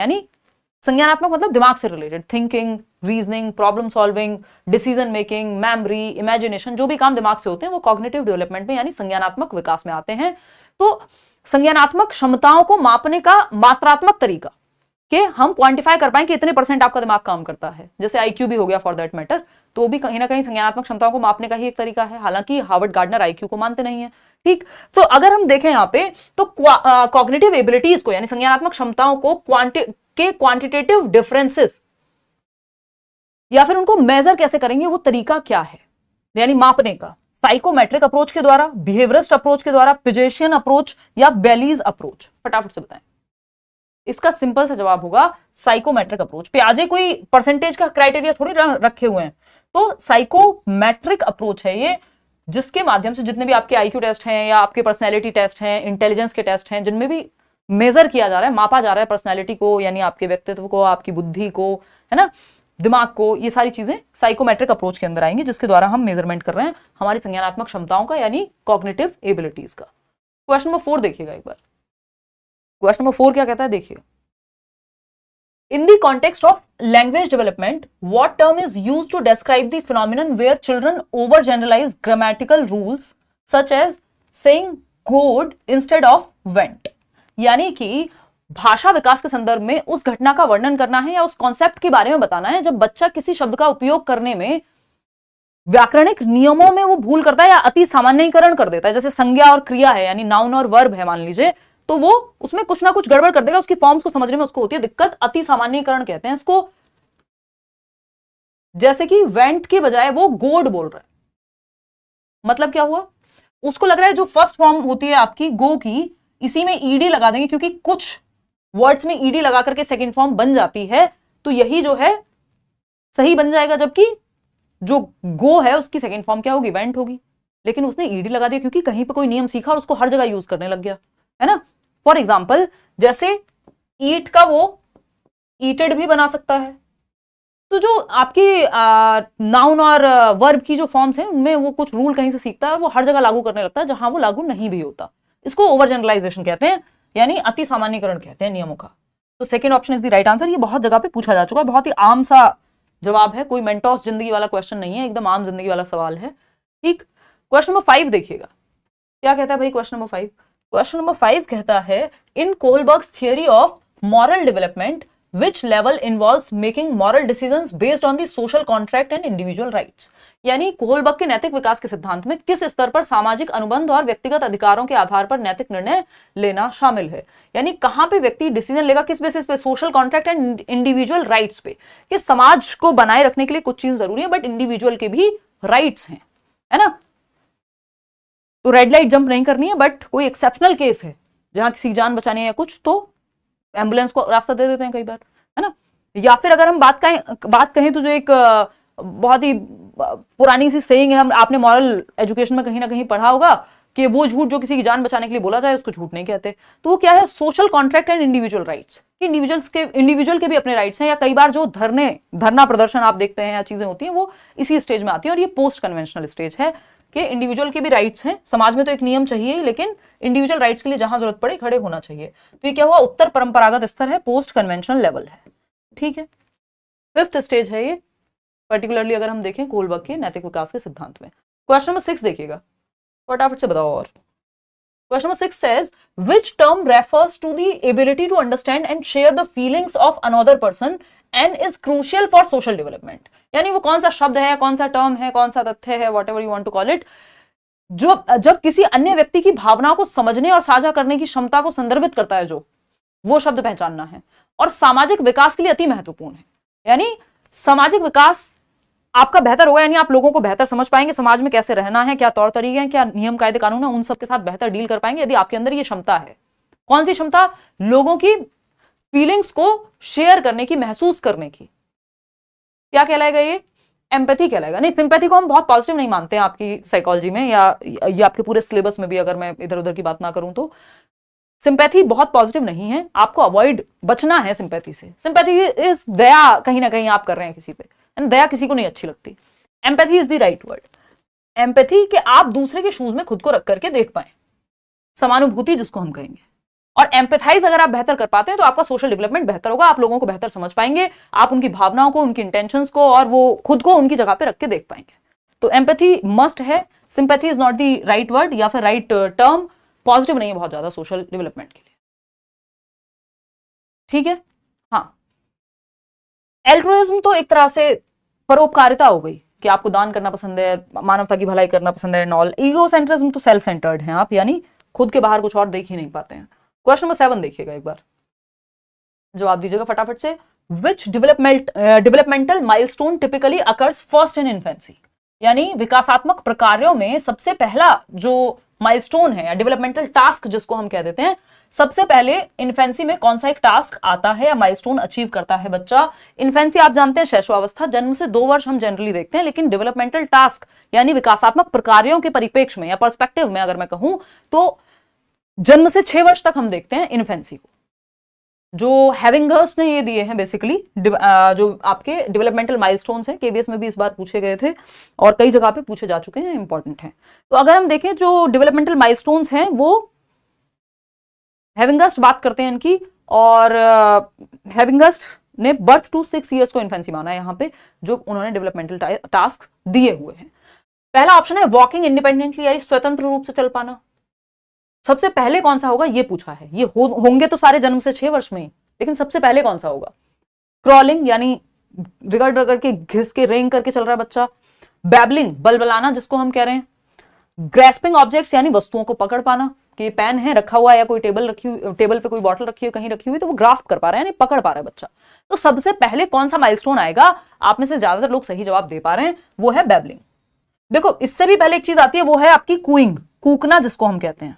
यानी संज्ञानात्मक मतलब दिमाग से related, thinking, reasoning, problem solving, decision making, memory, imagination, जो भी काम दिमाग से होते हैं वो कॉग्निटिव डेवलपमेंट में यानी संज्ञानात्मक विकास में आते हैं। तो संज्ञानात्मक क्षमताओं को मापने का मात्रात्मक तरीका कि हम क्वांटिफाई कर पाएं कि इतने % आपका दिमाग काम करता है, जैसे आईक्यू भी हो गया फॉर दैट मैटर, तो भी कहीं ना कहीं संज्ञानात्मक क्षमताओं को मापने का ही एक तरीका है। हालांकि हार्वर्ड गार्डनर आईक्यू को मानते नहीं है। ठीक, तो अगर हम देखें यहां पे तो कॉग्निटिव एबिलिटीज को यानी संज्ञानात्मक क्षमताओं को क्वांटिटेटिव डिफरेंसेस या फिर उनको मेजर कैसे करेंगे, वो तरीका क्या है यानी मापने का, साइकोमेट्रिक अप्रोच के द्वारा, बिहेवियरिस्ट अप्रोच के द्वारा, पिजेशियन अप्रोच या बेलीज अप्रोच? फटाफट से बताएं। इसका सिंपल सा जवाब होगा साइकोमेट्रिक अप्रोच। पियाजे कोई परसेंटेज का क्राइटेरिया थोड़ी रखे हुए हैं, तो साइकोमेट्रिक अप्रोच है ये, जिसके माध्यम से जितने भी आपके आईक्यू टेस्ट हैं या आपके पर्सनैलिटी टेस्ट हैं, इंटेलिजेंस के टेस्ट हैं, जिनमें भी मेजर किया जा रहा है, मापा जा रहा है पर्सनैलिटी को यानी आपके व्यक्तित्व को, आपकी बुद्धि को, है ना, दिमाग को, ये सारी चीजें साइकोमेट्रिक अप्रोच के अंदर आएंगी, जिसके द्वारा हम मेजरमेंट कर रहे हैं हमारी संज्ञानात्मक क्षमताओं का यानी कॉग्निटिव एबिलिटीज का। क्वेश्चन नंबर 4 देखिएगा एक बार। क्वेश्चन नंबर 4 क्या कहता है, देखिए। In the context of language development, what term is used to describe the phenomenon where children overgeneralize grammatical rules such as saying good instead of went? यानी कि भाषा विकास के संदर्भ में उस घटना का वर्णन करना है या उस कॉन्सेप्ट के बारे में बताना है जब बच्चा किसी शब्द का उपयोग करने में व्याकरणिक नियमों में वो भूल करता है या अति सामान्यीकरण कर देता है। जैसे संज्ञा और क्रिया है यानी नाउन और वर्ब है मान लीजिए, तो वो उसमें कुछ ना कुछ गड़बड़ कर देगा, उसकी फॉर्म्स को समझने में उसको होती है दिक्कत, अति सामान्यीकरण कहते हैं इसको। जैसे कि वेंट के बजाय वो गोड बोल रहा है, मतलब क्या हुआ, उसको लग रहा है जो फर्स्ट फॉर्म होती है आपकी गो की, इसी में ईडी लगा देंगे क्योंकि कुछ वर्ड्स में ईडी लगा करके सेकेंड फॉर्म बन जाती है, तो यही जो है सही बन जाएगा, जबकि जो गो है उसकी सेकेंड फॉर्म क्या होगी, वेंट होगी। लेकिन उसने ईडी लगा दिया क्योंकि कहीं पे कोई नियम सीखा और उसको हर जगह यूज करने लग गया, है ना। फॉर एग्जाम्पल जैसे ईट का वो ईटेड भी बना सकता है, तो जो आपकी नाउन और वर्ब की जो फॉर्म्स हैं उनमें वो कुछ रूल कहीं से सीखता है, वो हर जगह लागू करने लगता है जहां वो लागू नहीं भी होता। इसको ओवर जनरलाइजेशन कहते हैं यानी अति सामान्यीकरण कहते हैं नियमों का। तो second option is the right answer. ये बहुत जगह पे पूछा जा चुका है, बहुत ही आम सा जवाब है, कोई मेंटोस जिंदगी वाला क्वेश्चन नहीं है, एकदम आम जिंदगी वाला सवाल है। ठीक, क्वेश्चन नंबर 5 देखिएगा, क्या कहता है भाई क्वेश्चन नंबर 5। क्वेश्चन नंबर 5 कहता है in Kohlberg's theory of moral development which level involves making moral decisions based on the social contract and individual rights. यानी कोहलबर्ग के नैतिक विकास के सिद्धांत में किस स्तर पर सामाजिक अनुबंध और व्यक्तिगत अधिकारों के आधार पर नैतिक निर्णय लेना शामिल है। यानी कहां पे व्यक्ति डिसीजन लेगा, किस बेसिस पे, social contract and individual rights पे, कि समाज को बनाए रखने के लिए कुछ चीज जरूरी है बट इंडिविजुअल के भी राइट्स हैं, है ना। तो रेड लाइट जंप नहीं करनी है, बट कोई एक्सेप्शनल केस है जहां किसी जान बचानी है या कुछ, तो एम्बुलेंस को रास्ता दे देते हैं कई बार, है ना। या फिर अगर हम बात कहें तो जो एक बहुत ही पुरानी सी सेइंग है, हम आपने मॉरल एजुकेशन में कहीं ना कहीं पढ़ा होगा कि वो झूठ जो किसी की जान बचाने के लिए बोला जाए उसको झूठ नहीं कहते। तो वो क्या है, social contract and individual rights, कि इंडिविजुअल के भी अपने राइट्स हैं। या कई बार जो धरना प्रदर्शन आप देखते हैं या चीजें होती हैं वो इसी स्टेज में आती है, और ये पोस्ट कन्वेंशनल स्टेज है कि इंडिविजुअल के भी राइट्स हैं। समाज में तो एक नियम चाहिए ही, लेकिन इंडिविजुअल राइट्स के लिए जहां जरूरत पड़े खड़े होना चाहिए। तो ये क्या हुआ, उत्तर परंपरागत स्तर है, पोस्ट कन्वेंशनल लेवल है। ठीक है, 5th स्टेज है ये, पर्टिकुलरली अगर हम देखें कोहलबर्ग के नैतिक विकास के सिद्धांत में। क्वेश्चन नंबर 6 देखिएगा, फटाफट से बताओ। और question number 6 says which term refers to the ability to understand and share the feelings of another person and is crucial for social development। यानी वो कौन सा शब्द है, कौन सा टर्म है, कौन सा तथ्य है, whatever you want to call it, जो जब किसी अन्य व्यक्ति की भावनाओं को समझने और साझा करने की क्षमता को संदर्भित करता है, जो वो शब्द पहचानना है, और सामाजिक विकास के लिए अति महत्वपूर्ण है। यानी सामाजिक विकास आपका बेहतर होगा, यानी आप लोगों को बेहतर समझ पाएंगे, समाज में कैसे रहना है, क्या तौर तरीके हैं, क्या नियम कायदे कानून है, उन सब के साथ बेहतर डील कर पाएंगे यदि आपके अंदर ये क्षमता है। कौन सी क्षमता, लोगों की फीलिंग्स को शेयर करने की, महसूस करने की। क्या कहलाएगा ये, एम्पैथी कहलाएगा। नहीं, सिंपैथी को हम बहुत पॉजिटिव नहीं मानते हैं आपकी साइकोलॉजी में, या ये आपके पूरे सिलेबस में भी अगर मैं इधर उधर की बात ना करूं तो सिंपैथी बहुत पॉजिटिव नहीं है, आपको अवॉइड, बचना है सिंपैथी से। सिंपैथी इज दया, कहीं ना कहीं आप कर रहे हैं किसी पे, दया किसी को नहीं अच्छी लगती। Empathy is the right word. Empathy कि आप दूसरे के शूज में खुद को रख करके देख पाए, समानुभूति जिसको हम कहेंगे। और एम्पैथाइज अगर आप बेहतर कर पाते हैं तो आपका सोशल डेवलपमेंट बेहतर होगा, आप लोगों को बेहतर समझ पाएंगे, आप उनकी भावनाओं को, उनकी इंटेंशंस को और वो खुद को उनकी जगह पे रख के देख पाएंगे। तो एम्पैथी मस्ट है, sympathy is not the right word या फिर राइट टर्म, पॉजिटिव नहीं है बहुत ज्यादा सोशल डेवलपमेंट के लिए। ठीक है, हाँ। एल्ट्रुइज्म तो एक तरह से परोपकारिता हो गई कि आपको दान करना पसंद है, मानवता की भलाई करना पसंद है, नॉल। ईगो सेंट्रिज्म तो सेल्फ सेंटर्ड है आप, यानी खुद के बाहर कुछ और देख ही नहीं पाते हैं। क्वेश्चन नंबर 7 देखिएगा एक बार, जवाब दीजिएगा फटाफट से। Which developmental milestone typically occurs first in infancy, यानी विकासात्मक प्रकार्यों में सबसे पहला जो माइलस्टोन है या डेवलपमेंटल टास्क जिसको हम कह देते हैं, सबसे पहले इन्फेंसी में कौन सा एक टास्क आता है या माइलस्टोन अचीव करता है बच्चा। इन्फेंसी आप जानते हैं शैशवावस्था, जन्म से 2 वर्ष हम जनरली देखते हैं, लेकिन डेवलपमेंटल टास्क यानी विकासात्मक प्रकार्यों के परिप्रेक्ष्य में या पर्सपेक्टिव में अगर मैं कहूं तो जन्म से 6 वर्ष तक हम देखते हैं इन्फेंसी को। जो हैविंगर्स ने ये दिए हैं बेसिकली, जो आपके डेवलपमेंटल माइलस्टोन्स हैं, केवीएस में भी इस बार पूछे गए थे और कई जगह पे पूछे जा चुके हैं, इंपॉर्टेंट हैं। तो अगर हम देखें जो डेवलपमेंटल माइलस्टोन्स हैं वो हैविंगर्स्ट बात करते हैं इनकी, और हैविंगर्स्ट ने बर्थ टू 6 ईयर्स को इन्फेंसी माना है यहाँ पे, जो उन्होंने डेवलपमेंटल टास्क दिए हुए हैं। पहला ऑप्शन है वॉकिंग इंडिपेंडेंटली, यानी स्वतंत्र रूप से चल पाना। सबसे पहले कौन सा होगा ये पूछा है, ये होंगे तो सारे जन्म से 6 वर्ष में ही, लेकिन सबसे पहले कौन सा होगा। क्रॉलिंग यानी रगड़ रगड़ के घिस के रेंग करके चल रहा है बच्चा। बैबलिंग बलबलाना जिसको हम कह रहे हैं। ग्रेस्पिंग ऑब्जेक्ट्स यानी वस्तुओं को पकड़ पाना, कि पेन है रखा हुआ है या कोई टेबल पे कोई बॉटल रखी हुई कहीं रखी हुई तो वो ग्रास्प कर पा रहा है यानी पकड़ पा रहा है बच्चा। तो सबसे पहले कौन सा माइलस्टोन आएगा, आप में से ज्यादातर लोग सही जवाब दे पा रहे हैं, वो है बैबलिंग। देखो इससे भी पहले एक चीज आती है, वो है आपकी कूइंग, कूकना जिसको हम कहते हैं।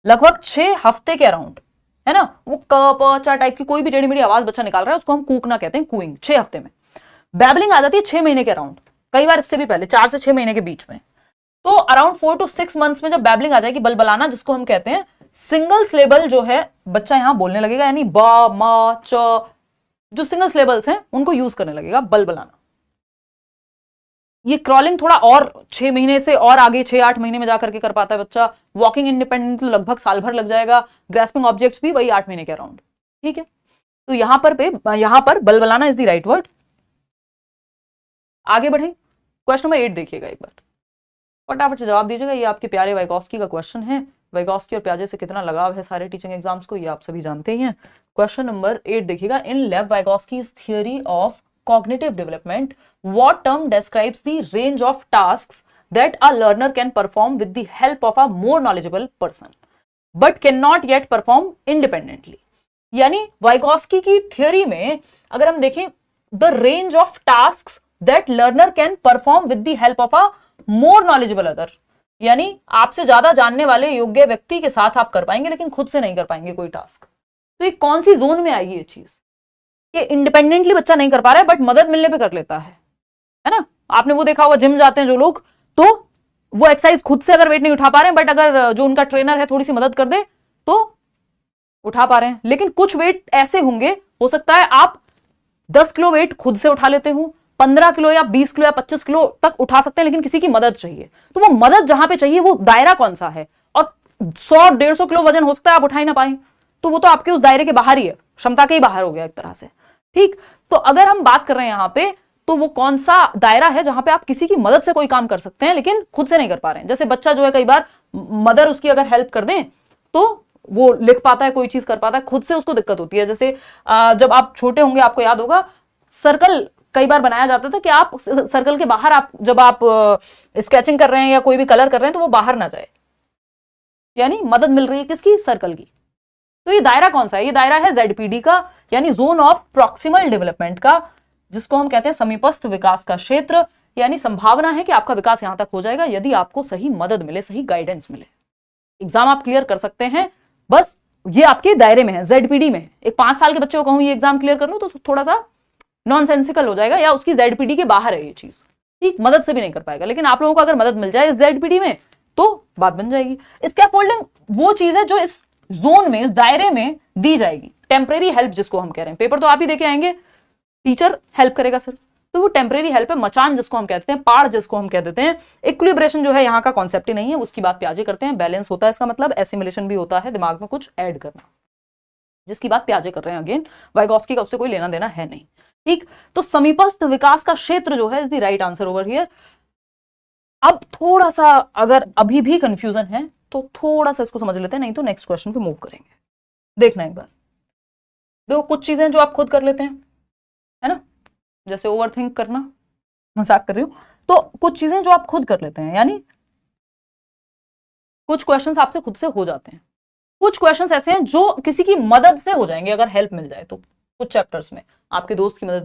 लगभग 6 हफ्ते के अराउंड, है ना, वो क प च टाइप की कोई भी टेढ़ी मेढ़ी आवाज बच्चा निकाल रहा है उसको हम कूकना कहते हैं, कूइंग। 6 हफ्ते में बैबलिंग आ जाती है 6 महीने के अराउंड, कई बार इससे भी पहले 4 से 6 महीने के बीच में। तो अराउंड 4 to 6 मंथ्स में जब बैबलिंग आ जाएगी, बलबलाना जिसको हम कहते हैं, सिंगल सिलेबल जो है बच्चा यहां बोलने लगेगा, यानी ब म च जो सिंगल सिलेबल्स हैं उनको यूज करने लगेगा, बलबलाना। ये क्रॉलिंग थोड़ा और 6 महीने से और आगे 6-8 महीने में जाकर के कर पाता है बच्चा। वॉकिंग इंडिपेंडेंट लगभग साल भर लग जाएगा। ग्रास्पिंग ऑब्जेक्ट्स भी वही 8 महीने के अराउंड। ठीक है, तो यहां पर बलबलाना इज द राइट वर्ड। आगे बढ़े, क्वेश्चन नंबर 8 देखिएगा एक बार, फटाफट से जवाब दीजिएगा। ये आपके प्यारे वाइगॉस्की का क्वेश्चन है। वाइगॉस्की और पियाजे से कितना लगाव है सारे टीचिंग एग्जाम्स को, ये आप सभी जानते ही हैं। क्वेश्चन नंबर 8 देखिएगा। In Lev Vygotsky's theory of cognitive development, what term describes the range of tasks that a learner can perform with the help of a more knowledgeable person but cannot yet perform independently? यानी Vygotsky की theory में अगर हम देखें, the range of tasks that learner can perform with the help of a more knowledgeable other, यानी आपसे ज्यादा जानने वाले योग्य व्यक्ति के साथ आप कर पाएंगे लेकिन खुद से नहीं कर पाएंगे कोई टास्क। तो ये कौन सी जोन में आएगी ये चीज, कि इंडिपेंडेंटली बच्चा नहीं कर पा रहा है बट मदद मिलने पे कर लेता है ना। आपने वो देखा होगा, जिम जाते हैं जो लोग, तो वो एक्सरसाइज खुद से अगर वेट नहीं उठा पा रहे हैं बट अगर जो उनका ट्रेनर है थोड़ी सी मदद कर दे तो उठा पा रहे हैं। लेकिन कुछ वेट ऐसे होंगे, हो सकता है आप 10 किलो वेट खुद से उठा लेते हो, 15 किलो या 20 किलो या 25 किलो तक उठा सकते हैं, लेकिन किसी की मदद चाहिए। तो वो मदद जहां पे चाहिए वो दायरा कौन सा है, और 100-150 किलो वजन हो सकता है आप उठा ही ना पाए, तो वो तो आपके उस दायरे के बाहर ही है, क्षमता के ही बाहर हो गया एक तरह से। ठीक, तो अगर हम बात कर रहे हैं यहां पे, तो वो कौन सा दायरा है जहां पे आप किसी की मदद से कोई काम कर सकते हैं लेकिन खुद से नहीं कर पा रहे हैं। जैसे बच्चा जो है, कई बार मदर उसकी अगर हेल्प कर दें तो वो लिख पाता है, कोई चीज कर पाता है, खुद से उसको दिक्कत होती है। जैसे जब आप छोटे होंगे आपको याद होगा, सर्कल कई बार बनाया जाता था कि आप सर्कल के बाहर, आप जब आप स्केचिंग कर रहे हैं या कोई भी कलर कर रहे हैं तो वो बाहर ना जाए, यानी मदद मिल रही है किसकी, सर्कल की। तो ये दायरा कौन सा है, ये दायरा है ZPD का, यानी जोन ऑफ प्रॉक्सिमल डेवलपमेंट का, जिसको हम कहते हैं समीपस्थ विकास का क्षेत्र। यानी संभावना है कि आपका विकास यहां तक हो जाएगा यदि आपको सही मदद मिले, सही गाइडेंस मिले। एग्जाम आप क्लियर कर सकते हैं, बस ये आपके दायरे में है, ZPD में है। एक 5 साल के बच्चे को कहूं ये एग्जाम क्लियर कर लो तो थोड़ा सा नॉनसेंसिकल हो जाएगा, या उसकी ZPD के बाहर है ये चीज। ठीक, मदद से भी नहीं कर पाएगा। लेकिन आप लोगों को अगर मदद मिल जाए इस ZPD में तो बात बन जाएगी। स्कैफोल्डिंग वो चीज है जो इस जोन में, इस दायरे में दी जाएगी। टेम्परेरी हेल्प जिसको हम कह रहे हैं, पेपर तो आप ही देके आएंगे, टीचर हेल्प करेगा सिर्फ, तो वो टेम्परेरी हेल्प है। मचान जिसको हम कहते हैं, पाड़ जिसको हम कह देते हैं। इक्विलिब्रेशन जो है यहाँ का कॉन्सेप्ट ही नहीं है, उसकी बात प्याजे करते हैं। बैलेंस होता है इसका मतलब, एसिमिलेशन भी होता है, दिमाग में कुछ ऐड करना। जिसकी बात पियाजे कर रहे हैं, अगेन वाइगॉस्की का उससे कोई लेना देना है नहीं, ठीक। तो समीपस्थ विकास का क्षेत्र जो है is the right answer over here. अब थोड़ा सा अगर अभी भी कंफ्यूजन है तो थोड़ा सा इसको समझ लेते हैं, नहीं तो नेक्स्ट क्वेश्चन पे मूव करेंगे। देखना एक बार, देखो कुछ चीजें जो आप खुद कर लेते हैं, है ना, जैसे ओवर थिंक करना, मजाक कर रही हूं, तो कुछ चीजें जो आप खुद कर लेते हैं, यानी कुछ क्वेश्चंस आपसे खुद से हो जाते हैं, कुछ क्वेश्चंस ऐसे हैं जो किसी की मदद से हो जाएंगे अगर हेल्प मिल जाए तो, कुछ चैप्टर्स में आपके दोस्त की मदद